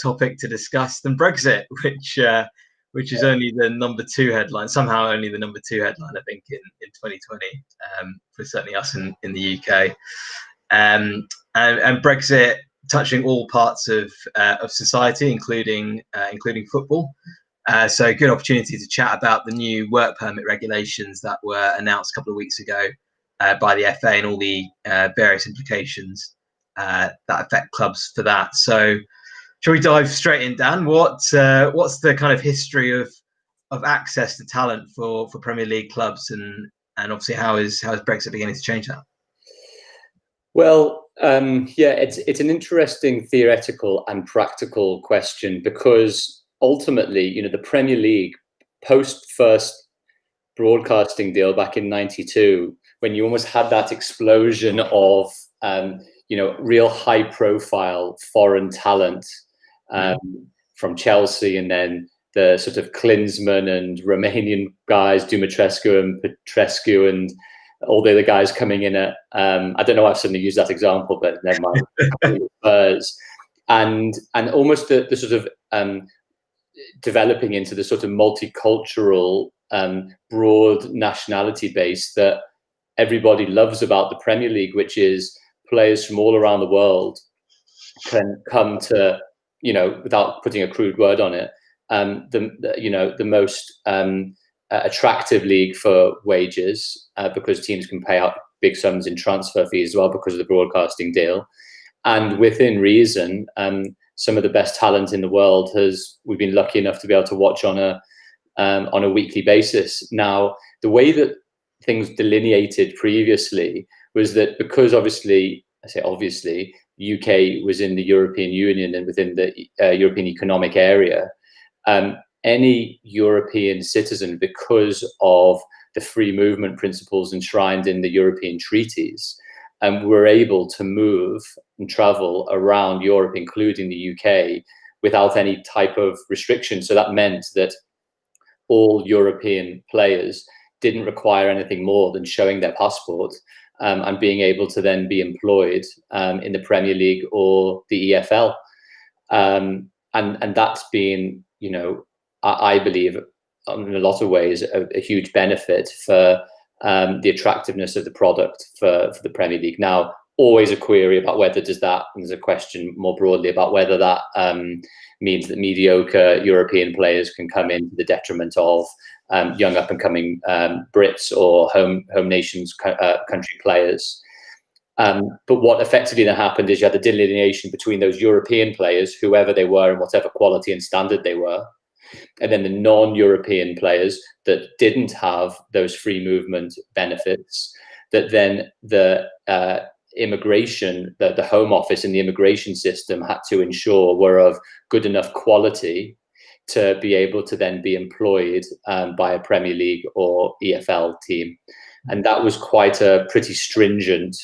topic to discuss than Brexit, which is only the number two headline, somehow only the number two headline, I think, in 2020, for certainly us in the UK. And Brexit touching all parts of society, including football. So good opportunity to chat about the new work permit regulations that were announced a couple of weeks ago by the FA and all the various implications that affect clubs for that. So shall we dive straight in, Dan? What's the kind of history of access to talent for Premier League clubs, and obviously how is Brexit beginning to change that? Well, it's an interesting theoretical and practical question, because ultimately, the Premier League, post first broadcasting deal back in '92, when you almost had that explosion of real high profile foreign talent from Chelsea, and then the sort of Klinsmann and Romanian guys, Dumitrescu and Petrescu, and all the other guys coming in at, I don't know why I've suddenly used that example, but never mind. And almost the sort of developing into the sort of multicultural, broad nationality base that everybody loves about the Premier League, which is players from all around the world can come to, without putting a crude word on it, the most attractive league for wages, because teams can pay out big sums in transfer fees as well because of the broadcasting deal. And within reason, some of the best talent in the world we've been lucky enough to be able to watch on a weekly basis. Now, the way that things delineated previously was that, because obviously, UK was in the European Union and within the European Economic Area, any European citizen, because of the free movement principles enshrined in the European treaties, were able to move and travel around Europe, including the UK, without any type of restriction. So that meant that all European players didn't require anything more than showing their passport and being able to then be employed in the Premier League or the EFL. And that's been, I believe, in a lot of ways, a huge benefit for the attractiveness of the product for the Premier League. Now, always a query about whether does that, and there's a question more broadly about whether that means that mediocre European players can come in to the detriment of young up-and-coming Brits or home nations country players. But what effectively then happened is you had the delineation between those European players, whoever they were and whatever quality and standard they were, and then the non-European players that didn't have those free movement benefits, that then the immigration, the Home Office and the immigration system had to ensure were of good enough quality to be able to then be employed by a Premier League or EFL team. And that was quite a pretty stringent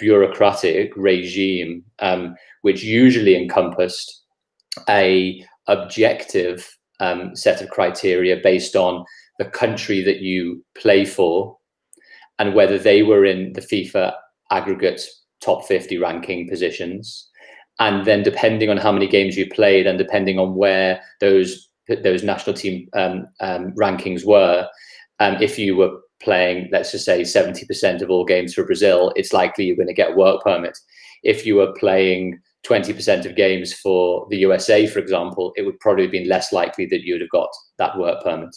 bureaucratic regime, which usually encompassed a objective set of criteria based on the country that you play for and whether they were in the FIFA aggregate top 50 ranking positions. And then depending on how many games you played and depending on where those national team rankings were, if you were playing, let's just say 70% of all games for Brazil, it's likely you're going to get a work permit. If you were playing 20% of games for the USA, for example, it would probably have been less likely that you'd have got that work permit.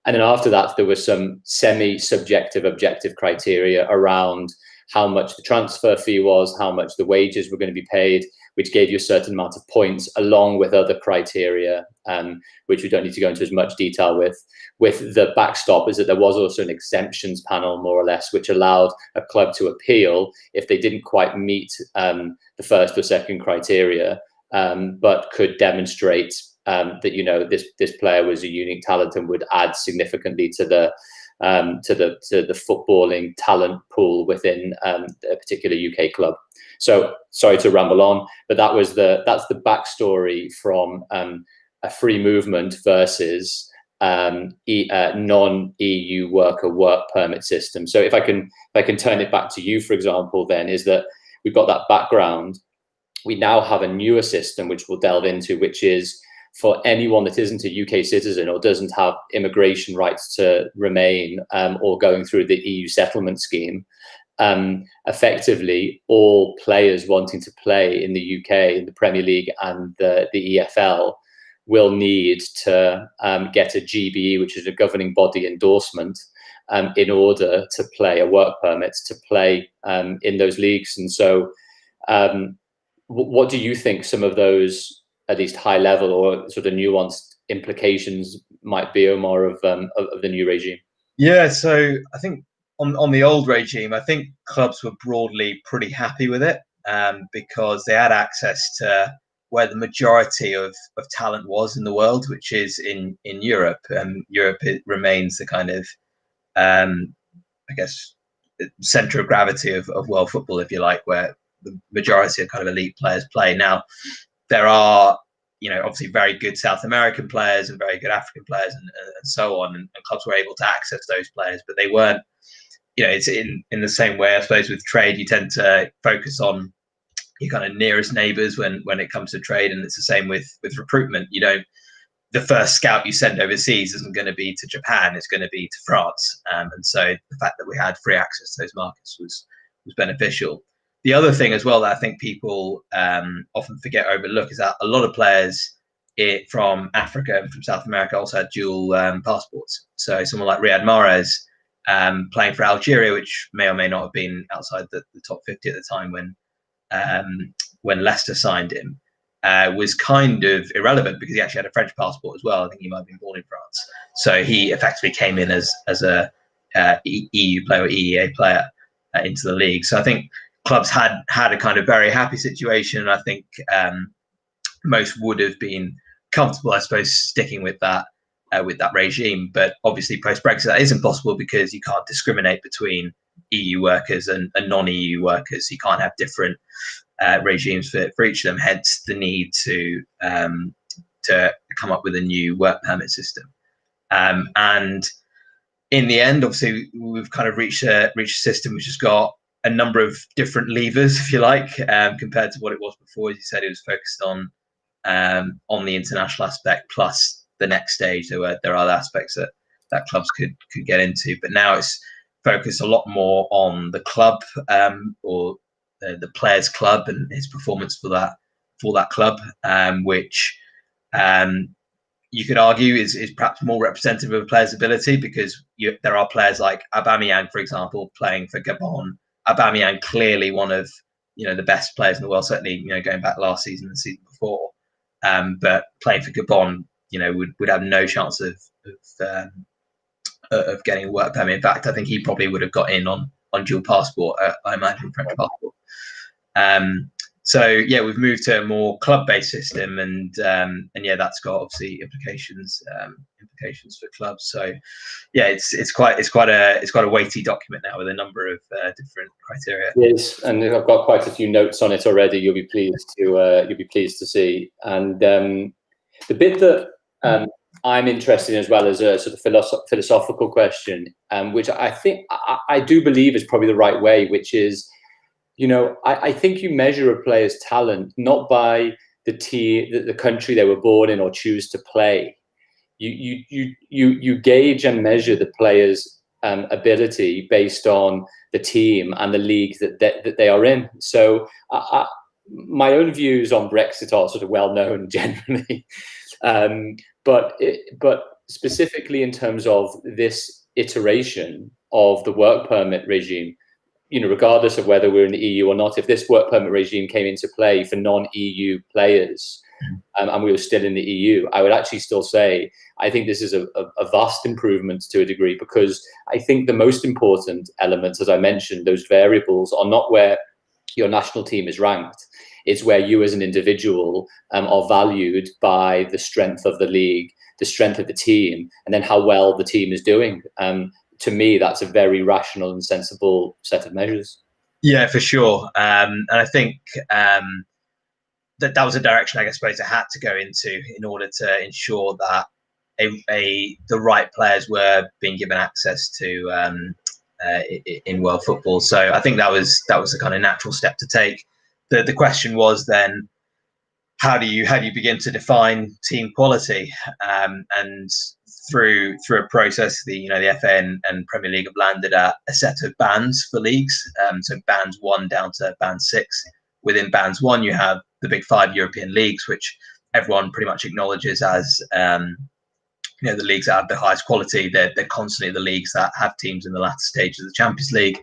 And then after that, there was some semi-subjective, objective criteria around how much the transfer fee was, how much the wages were going to be paid, which gave you a certain amount of points, along with other criteria, which we don't need to go into as much detail with. With the backstop is that there was also an exemptions panel, more or less, which allowed a club to appeal if they didn't quite meet the first or second criteria, but could demonstrate that this player was a unique talent and would add significantly to the footballing talent pool within a particular UK club. So sorry to ramble on, but that's the backstory from a free movement versus non-EU worker work permit system. So if I can turn it back to you, for example, then is that we've got that background we now have a newer system, which we'll delve into, which is for anyone that isn't a UK citizen or doesn't have immigration rights to remain, or going through the EU settlement scheme. Effectively, all players wanting to play in the UK, in the Premier League and the EFL, will need to get a GBE, which is a governing body endorsement, in order to play, a work permit to play in those leagues. And so what do you think some of those, at least high level or sort of nuanced implications might be, Omar, of the new regime? Yeah, so I think on the old regime, I think clubs were broadly pretty happy with it, because they had access to where the majority of talent was in the world, which is in Europe. Europe, it remains the kind of, I guess, center of gravity of world football, if you like, where the majority of kind of elite players play. Now, there are, obviously very good South American players and very good African players and so on, and clubs were able to access those players, but they weren't, it's in the same way, I suppose, with trade, you tend to focus on your kind of nearest neighbors when it comes to trade, and it's the same with recruitment. The first scout you send overseas isn't going to be to Japan, it's going to be to France, and so the fact that we had free access to those markets was beneficial. The other thing as well that I think people often forget, overlook, is that a lot of players from Africa and from South America also had dual passports. So someone like Riyad Mahrez, playing for Algeria, which may or may not have been outside the top 50 at the time when Leicester signed him, was kind of irrelevant because he actually had a French passport as well. I think he might have been born in France. So he effectively came in as a EU player or EEA player into the league. So I think clubs had a kind of very happy situation, and I think most would have been comfortable, I suppose, sticking with that regime. But obviously, post Brexit, that isn't possible because you can't discriminate between EU workers and non-EU workers. You can't have different regimes for each of them. Hence, the need to come up with a new work permit system. And in the end, obviously, we've kind of reached a system which has got a number of different levers, if you like, compared to what it was before. As you said, it was focused on the international aspect, plus the next stage there are other aspects that clubs could get into. But now it's focused a lot more on the club, or the player's club and his performance for that club, which you could argue is perhaps more representative of a player's ability, because there are players like Aubameyang, for example, playing for Gabon. Aubameyang, clearly one of the best players in the world, certainly going back last season and the season before, but playing for Gabon, would have no chance of getting a work permit. In fact, I think he probably would have got in on dual passport, I imagine, French passport. So yeah, we've moved to a more club-based system, and yeah, that's got obviously implications for clubs. So yeah, it's quite a weighty document now with a number of different criteria. Yes, and I've got quite a few notes on it already. You'll be pleased to see. And the bit that I'm interested in as well as a sort of philosophical question, which I think I do believe is probably the right way, which is, I think you measure a player's talent not by the country they were born in or choose to play. You gauge and measure the player's ability based on the team and the league that they are in. So my own views on Brexit are sort of well known generally, but specifically in terms of this iteration of the work permit regime, regardless of whether we're in the EU or not, if this work permit regime came into play for non-EU players, and we were still in the EU, I would actually still say I think this is a vast improvement to a degree, because I think the most important elements, as I mentioned, those variables, are not where your national team is ranked. It's where you as an individual are valued by the strength of the league, the strength of the team, and then how well the team is doing. To me, that's a very rational and sensible set of measures. Yeah, for sure. And I think that was a direction I suppose it had to go into in order to ensure that the right players were being given access to in world football. So I think that was a kind of natural step to take. the question was then, how do you begin to define team quality? And through a process, the FA and Premier League have landed at a set of bands for leagues. So bands 1 down to band 6. Within bands 1, you have the big 5 European leagues, which everyone pretty much acknowledges as the leagues that have the highest quality. They're constantly the leagues that have teams in the latter stages of the Champions League.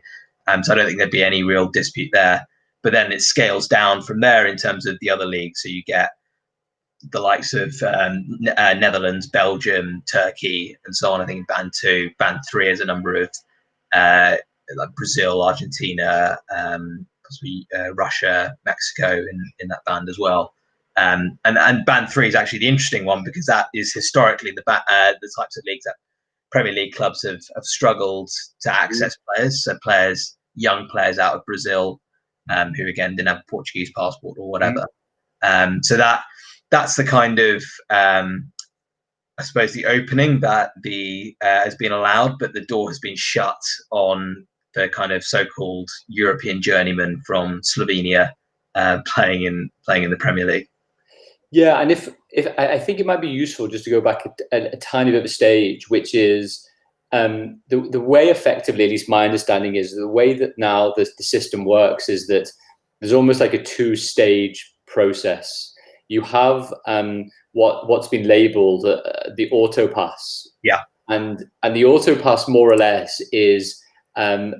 So I don't think there'd be any real dispute there. But then it scales down from there in terms of the other leagues. So you get the likes of Netherlands, Belgium, Turkey, and so on. I think in band 2, band 3 is a number of like Brazil, Argentina, possibly Russia, Mexico in that band as well. And band 3 is actually the interesting one, because that is historically the types of leagues that Premier League clubs have struggled to access players. So young players out of Brazil, who again didn't have a Portuguese passport or whatever. So that's the kind of I suppose the opening that has been allowed, but the door has been shut on the kind of so-called European journeyman from Slovenia playing in the Premier League. Yeah, and if I think it might be useful just to go back a tiny bit of a stage, which is the way, effectively, at least my understanding is, the way that now the system works is that there's almost like a 2-stage process. You have what's been labelled the auto pass. Yeah, and the auto pass more or less is and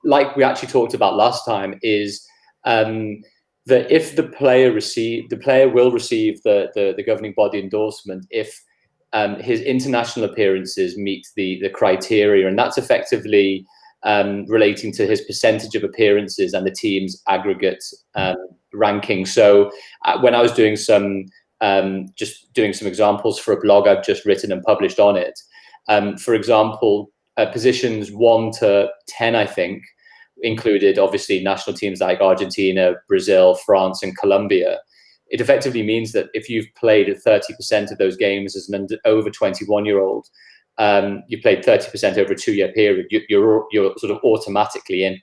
like we actually talked about last time, is that if the player will receive the governing body endorsement if his international appearances meet the criteria, and that's effectively relating to his percentage of appearances and the team's aggregate ranking. So when I was doing some examples for a blog I've just written and published on it, for example, positions 1 to 10, I think, included obviously national teams like Argentina, Brazil, France, and Colombia. It effectively means that if you've played 30% of those games as an over 21-year-old, you played 30% over a 2-year period, you're sort of automatically in.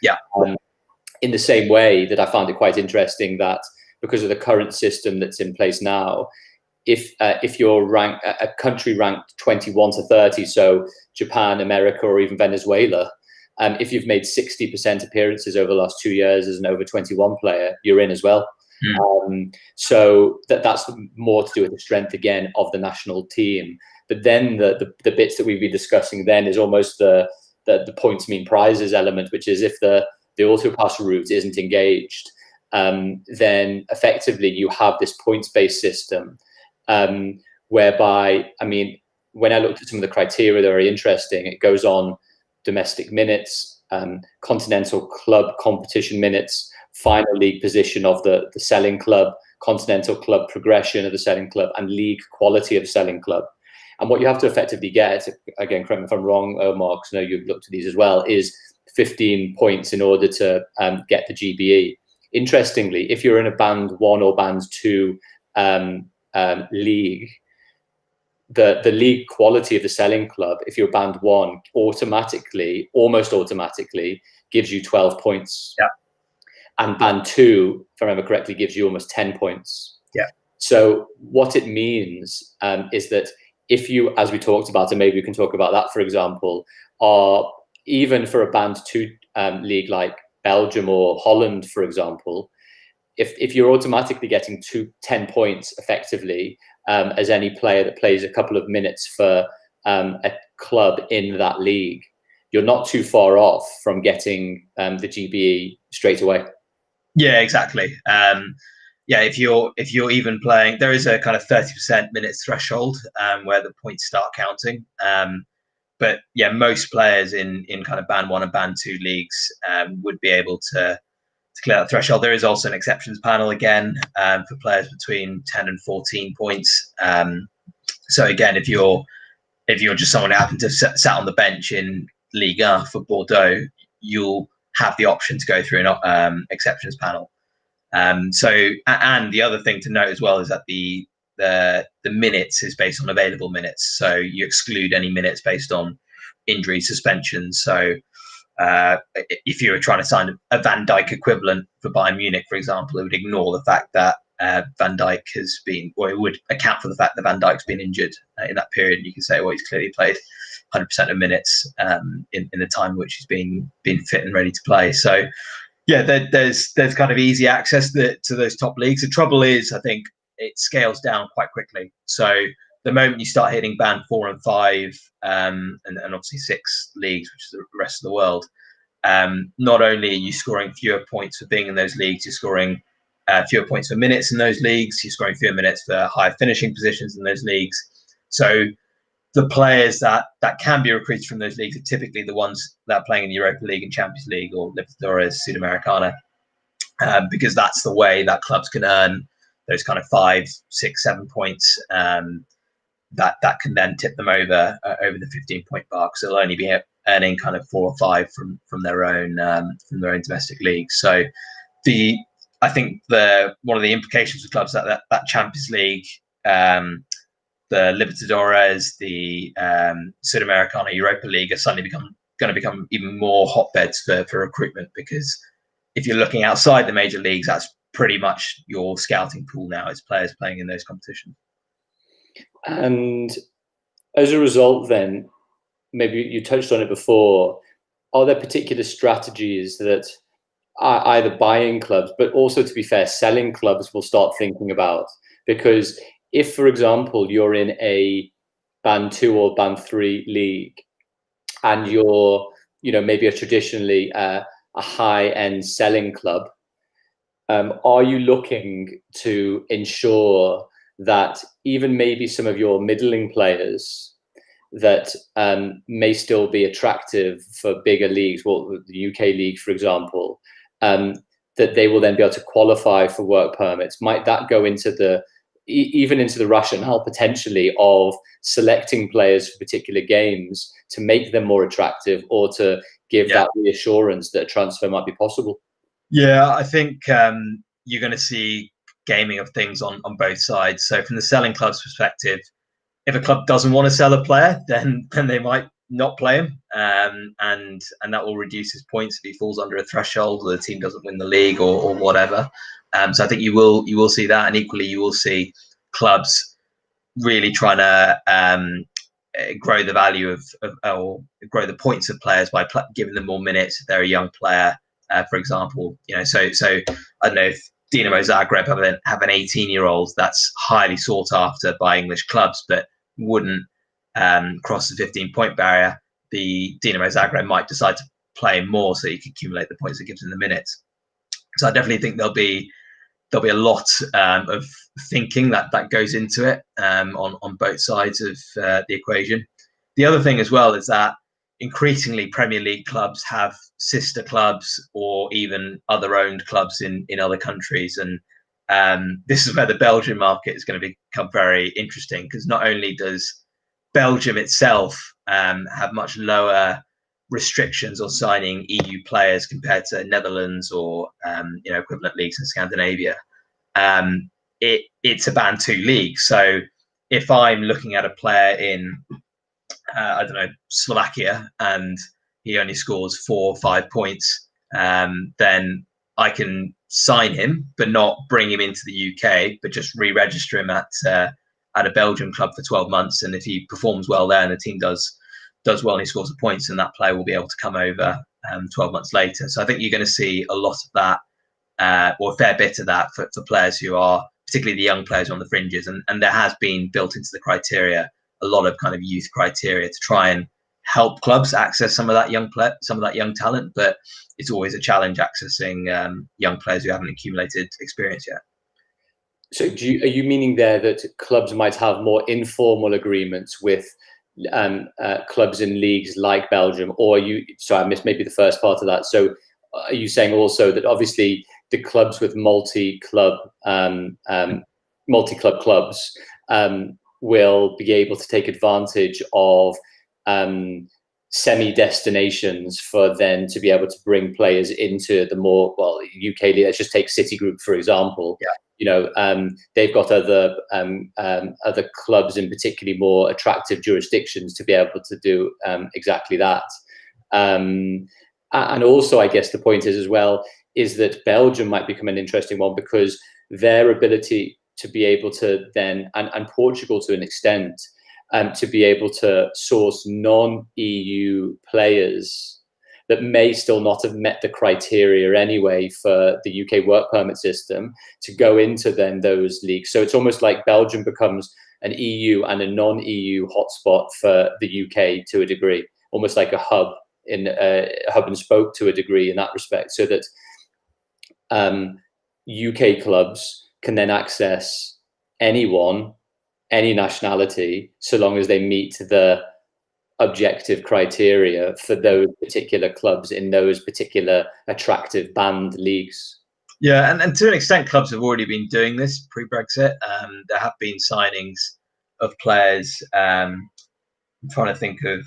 Yeah. In the same way that I found it quite interesting that because of the current system that's in place now, if you're a country ranked 21 to 30, so Japan, America, or even Venezuela, if you've made 60% appearances over the last 2 years as an over 21 player, you're in as well. So that's more to do with the strength, again, of the national team. But then the bits that we've been discussing then is almost the points mean prizes element, which is if the auto pass route isn't engaged, then effectively you have this points-based system, whereby, I mean, when I looked at some of the criteria, they're very interesting. It goes on domestic minutes, continental club competition minutes, final league position of the selling club, continental club progression of the selling club, and league quality of the selling club. And what you have to effectively get, again, correct me if I'm wrong, Omar, because I know you've looked at these as well, is 15 points in order to get the GBE. Interestingly, if you're in a band 1 or band 2 league, the league quality of the selling club, if you're band 1, almost automatically gives you 12 points. Yeah. And band 2, if I remember correctly, gives you almost 10 points. Yeah. So what it means is that if you, as we talked about, and maybe we can talk about that, for example, are even for a band 2 league like Belgium or Holland, for example, if you're automatically getting 10 points effectively as any player that plays a couple of minutes for a club in that league, you're not too far off from getting the GBE straight away. Yeah, exactly. If you're even playing, there is a kind of 30% minutes threshold where the points start counting. But yeah, most players in kind of band 1 and band 2 leagues would be able to clear that threshold. There is also an exceptions panel again for players between 10 and 14 points. So again, if you're just someone who happened to sat on the bench in Ligue 1 for Bordeaux, you'll have the option to go through an exceptions panel. So, and the other thing to note as well is that the minutes is based on available minutes. So you exclude any minutes based on injury, suspensions. So if you were trying to sign a Van Dijk equivalent for Bayern Munich, for example, it would ignore the fact that Van Dijk has been, or it would account for the fact that Van Dijk's been injured in that period. You can say, well, he's clearly played 100% of minutes in the time which he's been fit and ready to play. So, yeah, there's kind of easy access to those top leagues. The trouble is, I think it scales down quite quickly. So the moment you start hitting band 4 and 5, and obviously 6 leagues, which is the rest of the world, not only are you scoring fewer points for being in those leagues, you're scoring fewer points for minutes in those leagues, you're scoring fewer minutes for higher finishing positions in those leagues. So the players that can be recruited from those leagues are typically the ones that are playing in the Europa League and Champions League or Libertadores, Sudamericana, because that's the way that clubs can earn those kind of 5, 6, 7 points that can then tip them over the 15-point mark. So they'll only be earning kind of 4 or 5 from their own domestic leagues. So I think one of the implications of clubs that Champions League, the Libertadores, the Sudamericana, Europa League are suddenly going to become even more hotbeds for recruitment, because if you're looking outside the major leagues, that's pretty much your scouting pool now. It's players playing in those competitions. And as a result, then, maybe you touched on it before, are there particular strategies that either buying clubs, but also, to be fair, selling clubs will start thinking about? Because if, for example, you're in a band 2 or band 3 league and you're, maybe traditionally a high-end selling club, are you looking to ensure that even maybe some of your middling players that may still be attractive for bigger leagues, well, the UK league, for example, that they will then be able to qualify for work permits? Might that go into even into the rationale potentially of selecting players for particular games to make them more attractive, or to give that reassurance that a transfer might be possible? Yeah, I think you're going to see gaming of things on both sides. So from the selling club's perspective, if a club doesn't want to sell a player, then they might not play him, and that will reduce his points if he falls under a threshold, or the team doesn't win the league, or whatever. So I think you will see that, and equally you will see clubs really trying to grow the value of or grow the points of players by giving them more minutes if they're a young player, for example. So I don't know if Dinamo Zagreb have an 18-year-old that's highly sought after by English clubs, but wouldn't cross the 15-point barrier. The Dinamo Zagreb might decide to play him more so you can accumulate the points that gives him the minutes. So I definitely think there'll be a lot of thinking that goes into it on both sides of the equation. The other thing as well is that increasingly Premier League clubs have sister clubs or even other owned clubs in other countries, and this is where the Belgian market is going to become very interesting, because not only does Belgium itself have much lower restrictions on signing EU players compared to Netherlands or equivalent leagues in Scandinavia, it's a band 2 league. So if I'm looking at a player in I don't know, Slovakia, and he only scores 4 or 5 points, then I can sign him, but not bring him into the UK, but just re-register him at a Belgian club for 12 months. And if he performs well there, and the team does well, and he scores the points, and that player will be able to come over 12 months later. So I think you're going to see a lot of that, or a fair bit of that, for players who are, particularly the young players on the fringes. And there has been built into the criteria a lot of kind of youth criteria to try and help clubs access some of that young talent, but it's always a challenge accessing young players who haven't accumulated experience yet. So are you meaning there that clubs might have more informal agreements with clubs in leagues like Belgium, or I missed maybe the first part of that. So are you saying also that obviously the clubs with multi-club clubs will be able to take advantage of semi-destinations for then to be able to bring players into the more, UK league? Let's just take City Group, for example. They've got other clubs in particularly more attractive jurisdictions to be able to do exactly that. And also, I guess the point is as well, is that Belgium might become an interesting one because their ability to be able to then, and Portugal to an extent, to be able to source non-EU players that may still not have met the criteria anyway for the UK work permit system to go into then those leagues. So it's almost like Belgium becomes an EU and a non-EU hotspot for the UK to a degree, almost like a hub and spoke to a degree in that respect, so that UK clubs can then access anyone, any nationality, so long as they meet the objective criteria for those particular clubs in those particular attractive banned leagues. Yeah, and to an extent, clubs have already been doing this pre-Brexit. There have been signings of players. I'm trying to think of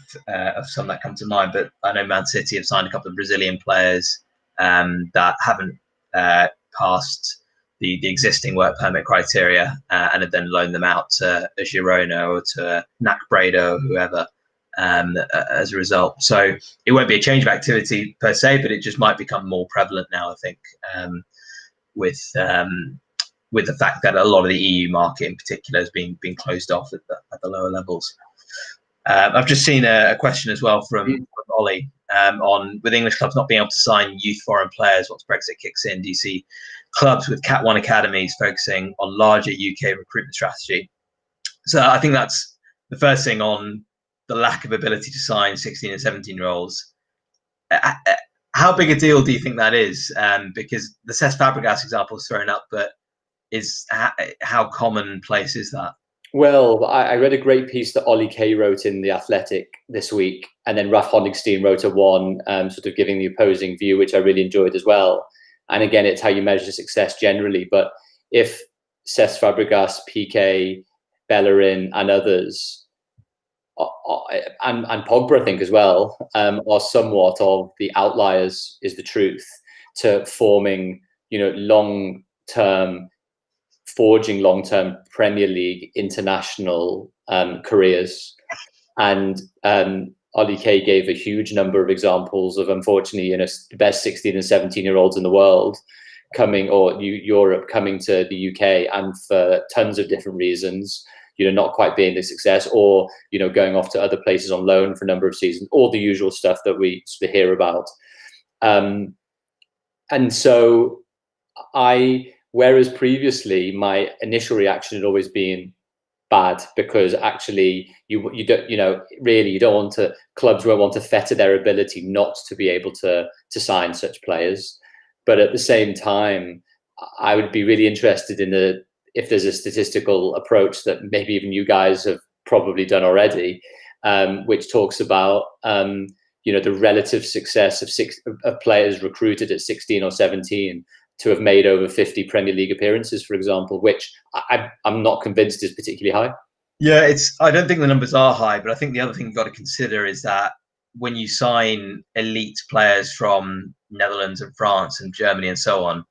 some that come to mind, but I know Man City have signed a couple of Brazilian players that haven't passed the existing work permit criteria and have then loaned them out to a Girona or to NAC Breda or whoever as a result. So it won't be a change of activity per se, but it just might become more prevalent now, I think, with the fact that a lot of the EU market in particular has been closed off at the lower levels. I've just seen a question as well from Ollie on, with English clubs not being able to sign youth foreign players once Brexit kicks in, do you see clubs with Cat 1 academies focusing on larger UK recruitment strategy? So I think that's the first thing on the lack of ability to sign 16 and 17-year-olds. How big a deal do you think that is? Because the Cesc Fabregas example is thrown up, but how commonplace is that? Well, I read a great piece that Ollie Kay wrote in The Athletic this week, and then Ralph Honigstein wrote one sort of giving the opposing view, which I really enjoyed as well. And again, it's how you measure success generally. But if Cesc Fabregas, Piqué, Bellerin, and others, and Pogba, I think as well, are somewhat of the outliers, is the truth, to forming, forging long-term Premier League international careers. And Ollie Kay gave a huge number of examples of, unfortunately, the best 16 and 17-year-olds in the world coming, or Europe coming to the UK, and for tons of different reasons, not quite being the success, or going off to other places on loan for a number of seasons, all the usual stuff that we sort of hear about. And so whereas previously my initial reaction had always been bad, because actually you don't want to, clubs won't want to fetter their ability not to be able to sign such players. But at the same time, I would be really interested in if there's a statistical approach that maybe even you guys have probably done already, which talks about the relative success of players recruited at 16 or 17 to have made over 50 Premier League appearances, for example, which I'm not convinced is particularly high. Yeah, I don't think the numbers are high, but I think the other thing you've got to consider is that when you sign elite players from Netherlands and France and Germany and so on,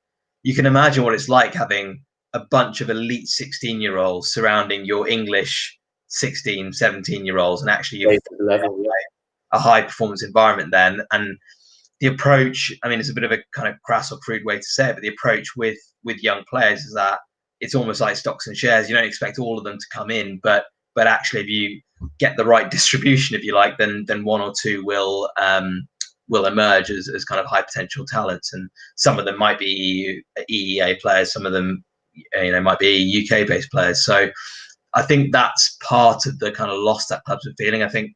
you can imagine what it's like having a bunch of elite 16-year-olds surrounding your English 16, 17-year-olds, and actually you've a high performance environment then. And the approach, I mean, it's a bit of a kind of crass or crude way to say it, but the approach with young players is that it's almost like stocks and shares. You don't expect all of them to come in, but actually, if you get the right distribution, if you like, then one or two will emerge as kind of high potential talents. And some of them might be EEA players, some of them might be UK based players. So I think that's part of the kind of loss that clubs are feeling. I think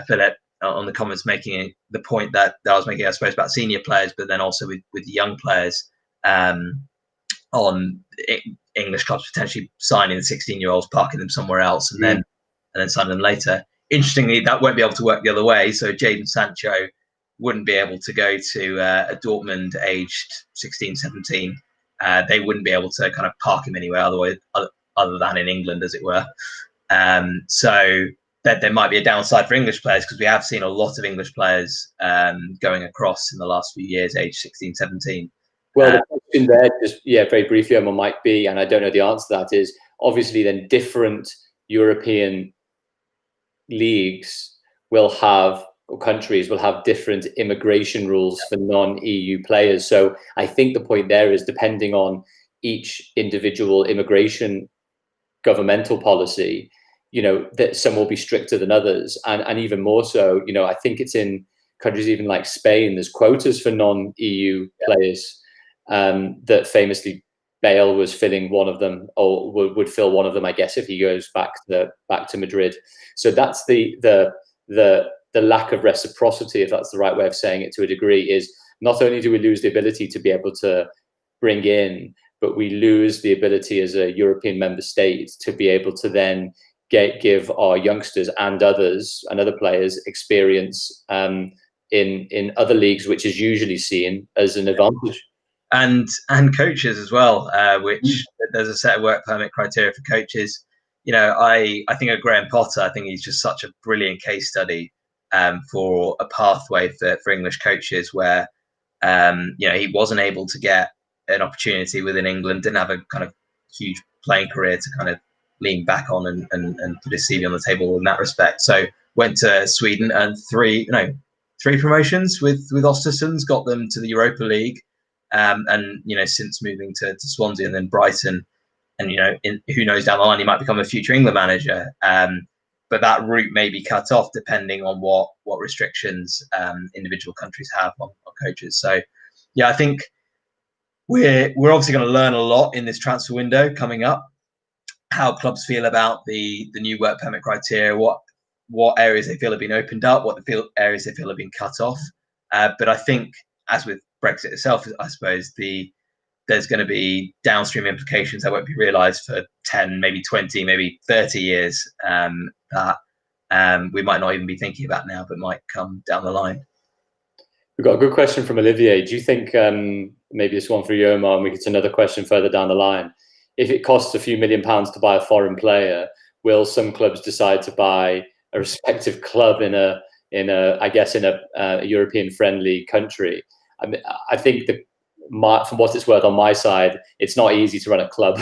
Philip on the comments making the point that I was making, I suppose, about senior players, but then also with young players on English clubs potentially signing the 16-year-olds, parking them somewhere else, and then signing them later. Interestingly, that won't be able to work the other way. So Jadon Sancho wouldn't be able to go to a Dortmund aged 16, 17. They wouldn't be able to kind of park him anywhere other than in England, as it were. So that there might be a downside for English players, because we have seen a lot of English players going across in the last few years, age 16, 17. Well, the question there, just very briefly, Omar, might be, and I don't know the answer to that, is obviously then different European leagues will have countries will have different immigration rules for non-EU players. So I think the point there is, depending on each individual immigration governmental policy, that some will be stricter than others, and even more so, I think it's in countries even like Spain, there's quotas for non-EU players, that famously Bale was filling one of them, or would fill one of them, I guess, if he goes back to Madrid. So that's the lack of reciprocity, if that's the right way of saying it, to a degree, is not only do we lose the ability to be able to bring in, but we lose the ability as a European member state to be able to then give our youngsters and others and other players experience in other leagues, which is usually seen as an advantage. And coaches as well, which there's a set of work permit criteria for coaches. I think of Graham Potter. I think he's just such a brilliant case study for a pathway for English coaches where he wasn't able to get an opportunity within England, didn't have a kind of huge playing career to kind of lean back on and put his CV on the table in that respect. So went to Sweden and three promotions with Östersunds, got them to the Europa League, and since moving to Swansea and then Brighton, and who knows, down the line he might become a future England manager. But that route may be cut off depending on what restrictions individual countries have on coaches. So yeah, I think we're obviously going to learn a lot in this transfer window coming up, how clubs feel about the new work permit criteria, what areas they feel have been opened up, what areas they feel have been cut off. But I think, as with Brexit itself, I suppose there's going to be downstream implications that won't be realised for 10, maybe 20, maybe 30 years, that we might not even be thinking about now, but might come down the line. We've got a good question from Olivier. Do you think, maybe this one for you, Omar, and we get another question further down the line, if it costs a few £1 million to buy a foreign player, will some clubs decide to buy a respective club in a European friendly country? I think from what it's worth on my side, it's not easy to run a club,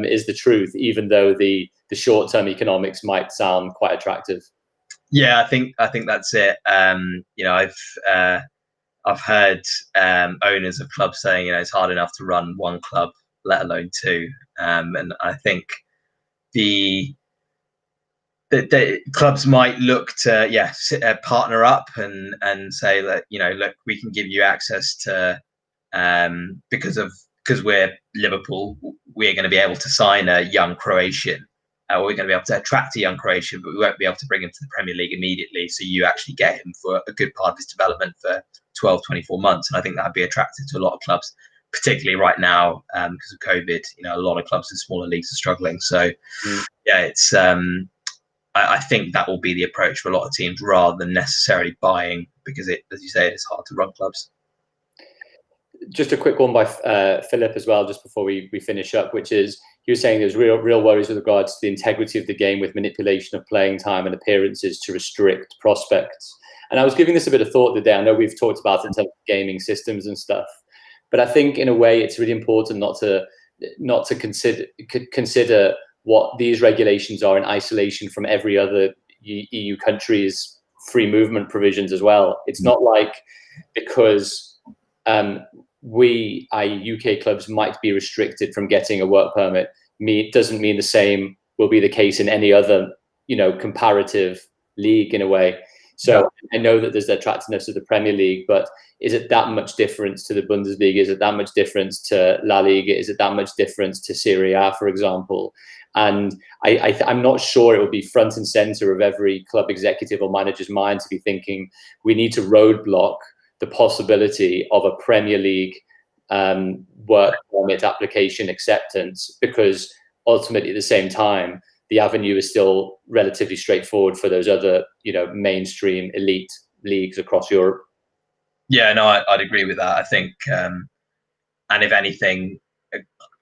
is the truth, even though the short-term economics might sound quite attractive. Yeah, I think that's it. I've heard owners of clubs saying, it's hard enough to run one club, let alone two. And I think the clubs might look to partner up and say that, look, we can give you access to, because we're Liverpool, we're going to be able to sign a young Croatian. We're going to be able to attract a young Croatian, but we won't be able to bring him to the Premier League immediately. So you actually get him for a good part of his development for 12, 24 months. And I think that'd be attractive to a lot of clubs, particularly right now, because of COVID. A lot of clubs in smaller leagues are struggling. So yeah, it's I think that will be the approach for a lot of teams, rather than necessarily buying, because as you say, it's hard to run clubs. Just a quick one by Philip as well, just before we finish up, which is, he was saying there's real worries with regards to the integrity of the game with manipulation of playing time and appearances to restrict prospects. And I was giving this a bit of thought today. I know we've talked about it in terms of gaming systems and stuff, but I think in a way it's really important not to consider what these regulations are in isolation from every other EU country's free movement provisions as well. It's not like because we, UK clubs, might be restricted from getting a work permit, doesn't mean the same will be the case in any other, comparative league in a way. So I know that there's the attractiveness of the Premier League, but is it that much difference to the Bundesliga? Is it that much difference to La Liga? Is it that much difference to Serie A, for example? And I'm not sure it would be front and center of every club executive or manager's mind to be thinking we need to roadblock the possibility of a Premier League work permit application acceptance, because ultimately at the same time, the avenue is still relatively straightforward for those other, mainstream elite leagues across Europe. Yeah, no, I'd agree with that. I think, and if anything,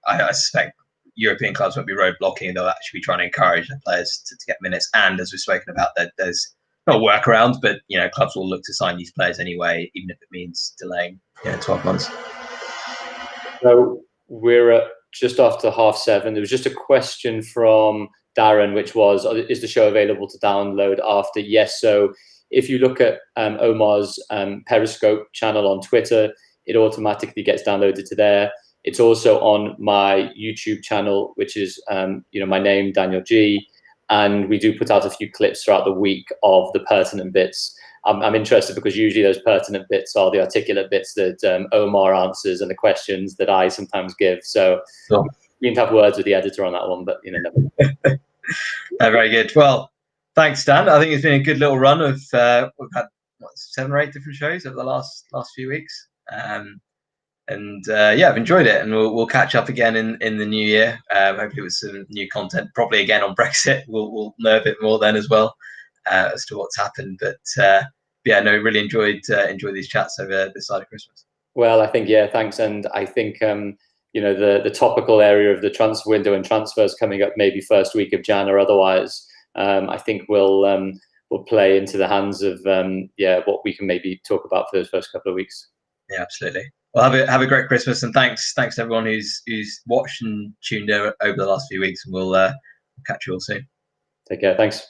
I suspect European clubs won't be roadblocking. They'll actually be trying to encourage the players to get minutes. And as we've spoken about, there's not workarounds, but clubs will look to sign these players anyway, even if it means delaying 12 months. So we're at just after 7:30. There was just a question from Darren, which was, is the show available to download after? Yes. So if you look at Omar's Periscope channel on Twitter, it automatically gets downloaded to there. It's also on my YouTube channel, which is my name, Daniel Geey, and we do put out a few clips throughout the week of the pertinent bits. I'm interested because usually those pertinent bits are the articulate bits that Omar answers and the questions that I sometimes give. So sure. You can have words with the editor on that one, but never. Very good. Well, thanks, Dan. I think it's been a good little run of we've had 7 or 8 different shows over the last few weeks. I've enjoyed it, and we'll catch up again in the new year, hopefully with some new content, probably again on Brexit. We'll know a bit more then as well as to what's happened, but really enjoyed these chats over this side of Christmas. Well, I think thanks, and I think the topical area of the transfer window and transfers coming up maybe first week of Jan or otherwise, I think will play into the hands of what we can maybe talk about for those first couple of weeks. Yeah, absolutely. Well, have a great Christmas, and thanks to everyone who's watched and tuned over the last few weeks. And we'll catch you all soon. Take care. Thanks.